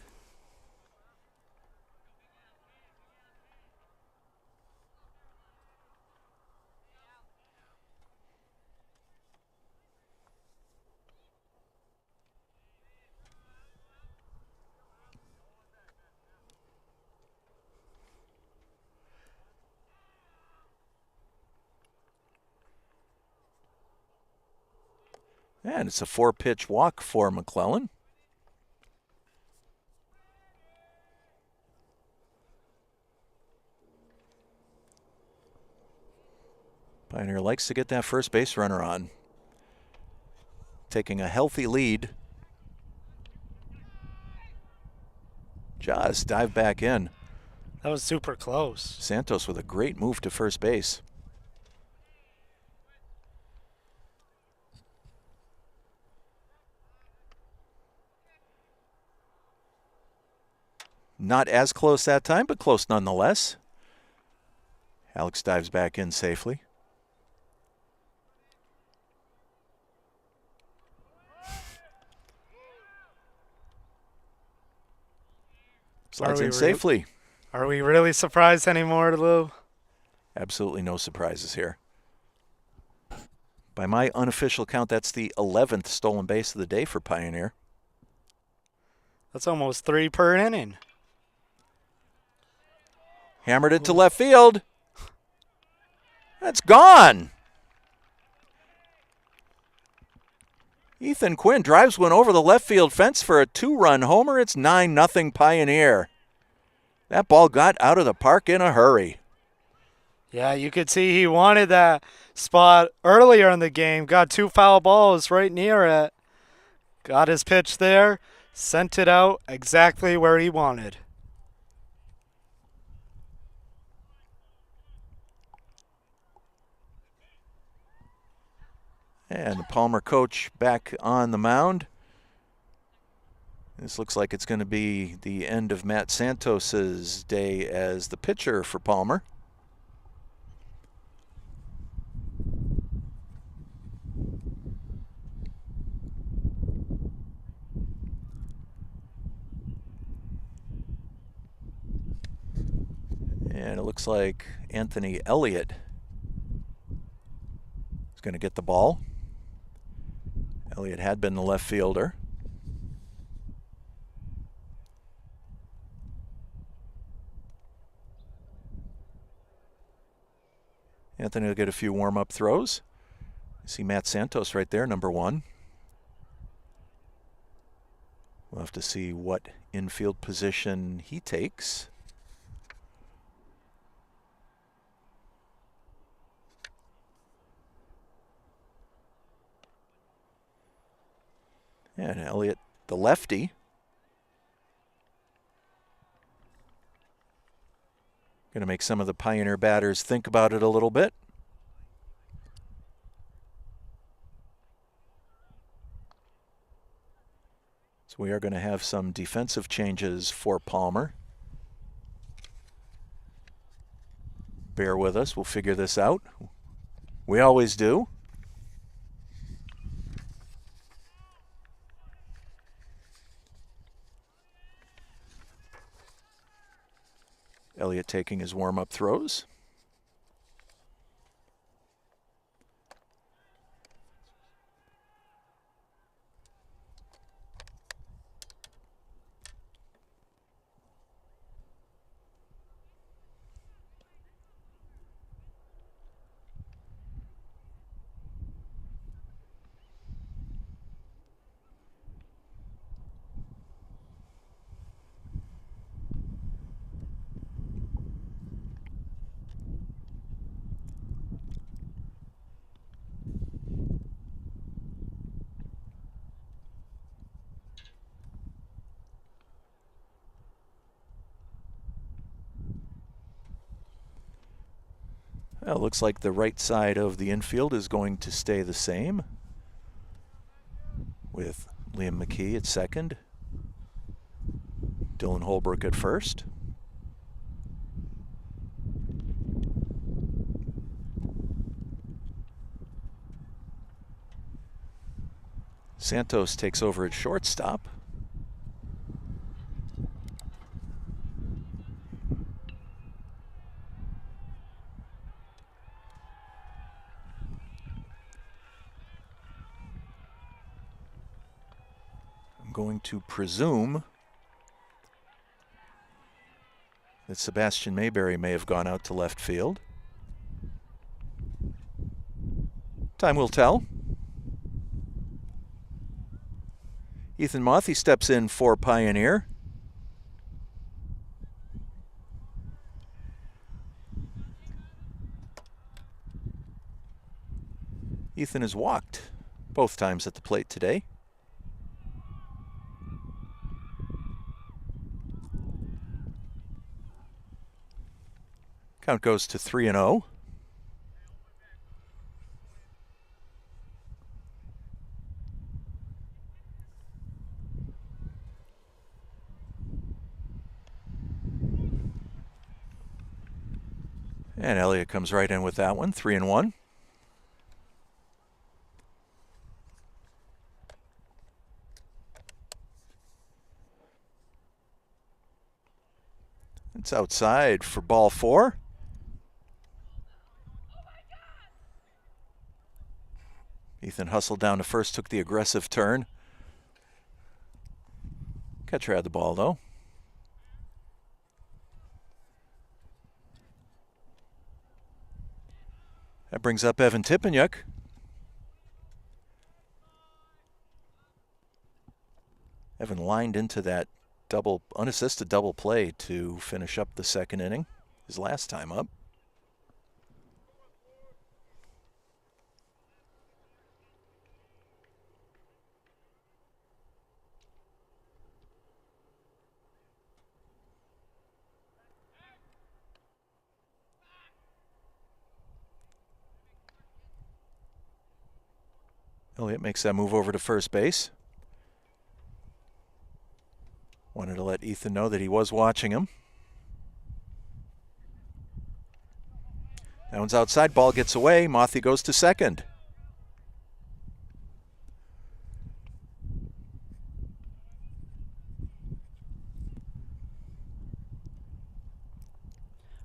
S1: And it's a 4-pitch walk for McClellan. Pioneer likes to get that first base runner on. Taking a healthy lead. Just dive back in.
S2: That was super close.
S1: Santos with a great move to first base. Not as close that time, but close nonetheless. Alex dives back in safely. Slides in safely.
S2: Are we really surprised anymore, Lou?
S1: Absolutely no surprises here. By my unofficial count, that's the 11th stolen base of the day for Pioneer.
S2: That's almost 3 per inning.
S1: Hammered it to left field. That's gone. Ethan Quinn drives one over the left field fence for a 2-run homer. It's 9-0 Pioneer. That ball got out of the park in a hurry.
S2: Yeah, you could see he wanted that spot earlier in the game. Got 2 foul balls right near it. Got his pitch there. Sent it out exactly where he wanted.
S1: And the Palmer coach back on the mound. This looks like it's going to be the end of Matt Santos's day as the pitcher for Palmer. And it looks like Anthony Elliott is going to get the ball. Elliott had been the left fielder. Anthony will get a few warm-up throws. You see Matt Santos right there, number 1. We'll have to see what infield position he takes. And Elliott, the lefty. Going to make some of the Pioneer batters think about it a little bit. So we are going to have some defensive changes for Palmer. Bear with us, we'll figure this out. We always do. Elliott taking his warm-up throws. Well, it looks like the right side of the infield is going to stay the same, with Liam McKee at second, Dylan Holbrook at first. Santos takes over at shortstop. I'm going to presume that Sebastian Mayberry may have gone out to left field. Time will tell. Ethan Mothy steps in for Pioneer. Ethan has walked both times at the plate today. Count goes to 3-0. And Elliott comes right in with that one, 3-1. It's outside for ball 4. Ethan hustled down to first, took the aggressive turn. Catcher had the ball, though. That brings up Evan Tipeniuk. Evan lined into that unassisted double play to finish up the second inning, his last time up. Elliott makes that move over to first base. Wanted to let Ethan know that he was watching him. That one's outside, ball gets away, Mothy goes to second.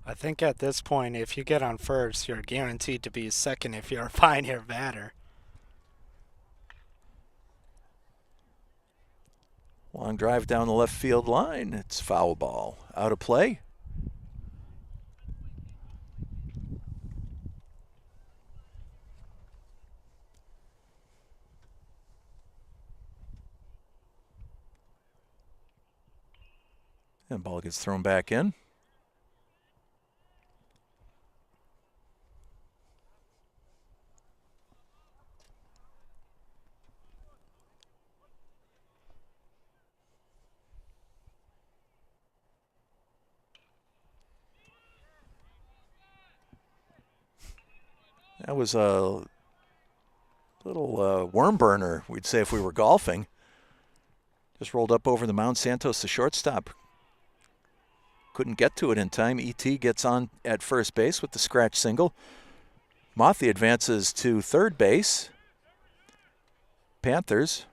S2: I think at this point, if you get on first, you're guaranteed to be second if you're a Pioneer batter.
S1: Long drive down the left field line. It's foul ball. Out of play. And ball gets thrown back in. That was a little worm burner, we'd say if we were golfing. Just rolled up over the mound. Santos, the shortstop, couldn't get to it in time. E.T. gets on at first base with the scratch single. Mothy advances to third base. Panthers.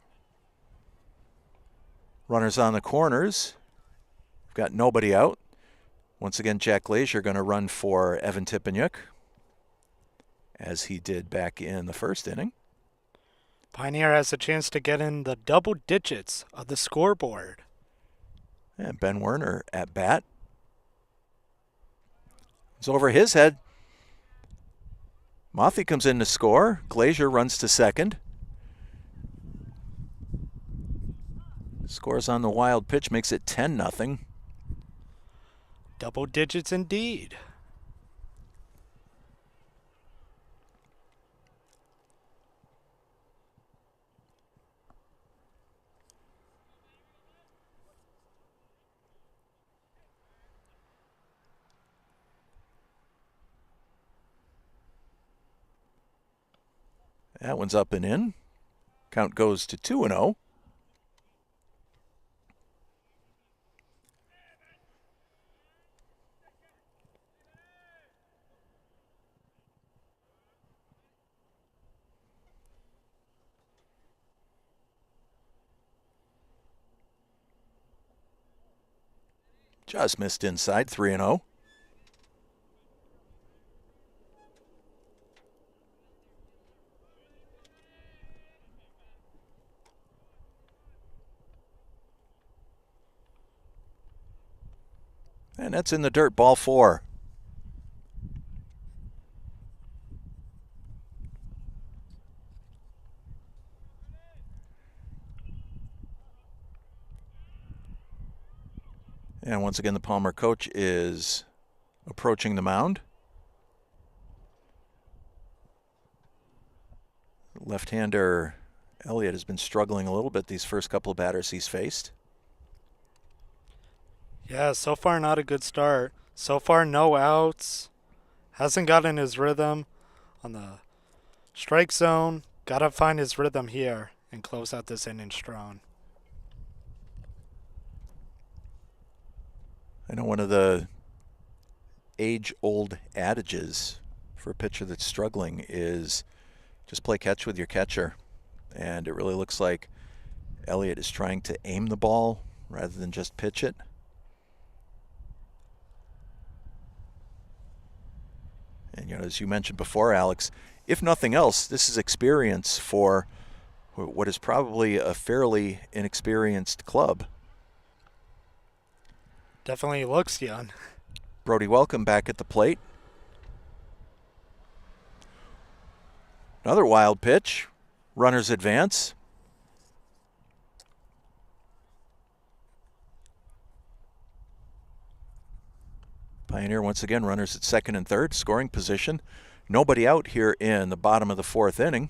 S1: Runners on the corners. We've got nobody out. Once again, Jack Glazier going to run for Evan Tipeniuk, as he did back in the first inning.
S2: Pioneer has a chance to get in the double digits of the scoreboard.
S1: And Ben Werner at bat. It's over his head. Mothy comes in to score. Glazier runs to second. Scores on the wild pitch, makes it 10-0.
S2: Double digits indeed.
S1: That one's up and in. Count goes to 2-0. Just missed inside, 3-0. And that's in the dirt, ball 4. And once again, the Palmer coach is approaching the mound. Left-hander Elliott has been struggling a little bit these first couple of batters he's faced.
S2: Yeah, so far not a good start. So far no outs. Hasn't gotten his rhythm on the strike zone. Gotta find his rhythm here and close out this inning strong.
S1: I know one of the age-old adages for a pitcher that's struggling is just play catch with your catcher. And it really looks like Elliott is trying to aim the ball rather than just pitch it. And, you know, as you mentioned before, Alex, if nothing else, this is experience for what is probably a fairly inexperienced club.
S2: Definitely looks young.
S1: Brody Welcome back at the plate. Another wild pitch. Runners advance. Pioneer once again runners at second and third, scoring position. Nobody out here in the bottom of the fourth inning.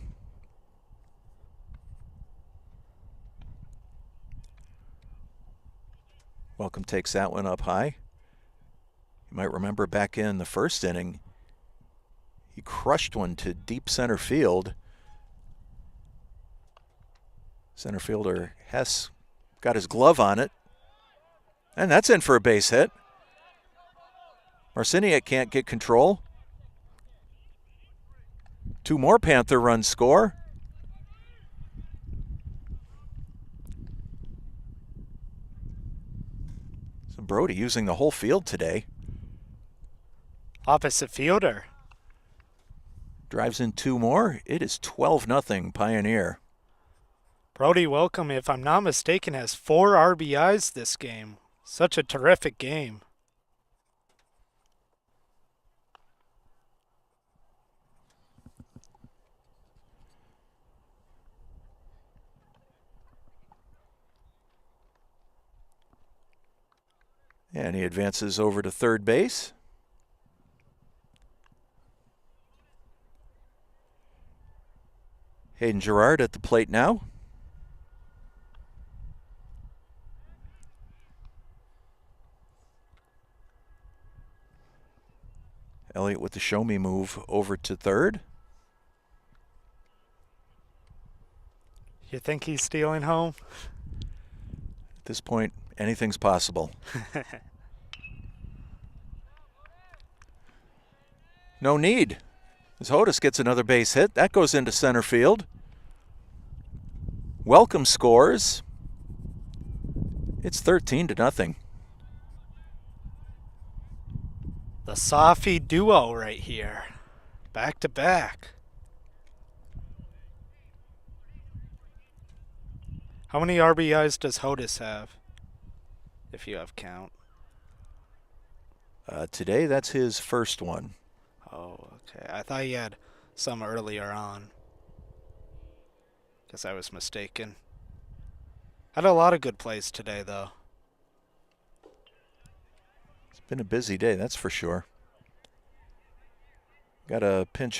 S1: Welcome takes that one up high. You might remember back in the first inning, he crushed one to deep center field. Center fielder Hess got his glove on it. And that's in for a base hit. Marciniak can't get control. Two more Panther runs score. So Brody using the whole field today.
S2: Opposite fielder.
S1: Drives in two more. It is 12-0 Pioneer.
S2: Brody Welcome, if I'm not mistaken, has 4 RBIs this game. Such a terrific game.
S1: And he advances over to third base. Hayden Girard at the plate now. Elliott with the show me move over to third.
S2: You think he's stealing home?
S1: At this point, anything's possible. No need. As Hodis gets another base hit, that goes into center field. Welcome scores. It's 13-0.
S2: The Safi duo right here. Back to back. How many RBIs does Hodis have? If you have count.
S1: Today, that's his first one.
S2: Oh, okay. I thought he had some earlier on. Guess I was mistaken. Had a lot of good plays today, though.
S1: It's been a busy day, that's for sure. Got a pinch hit.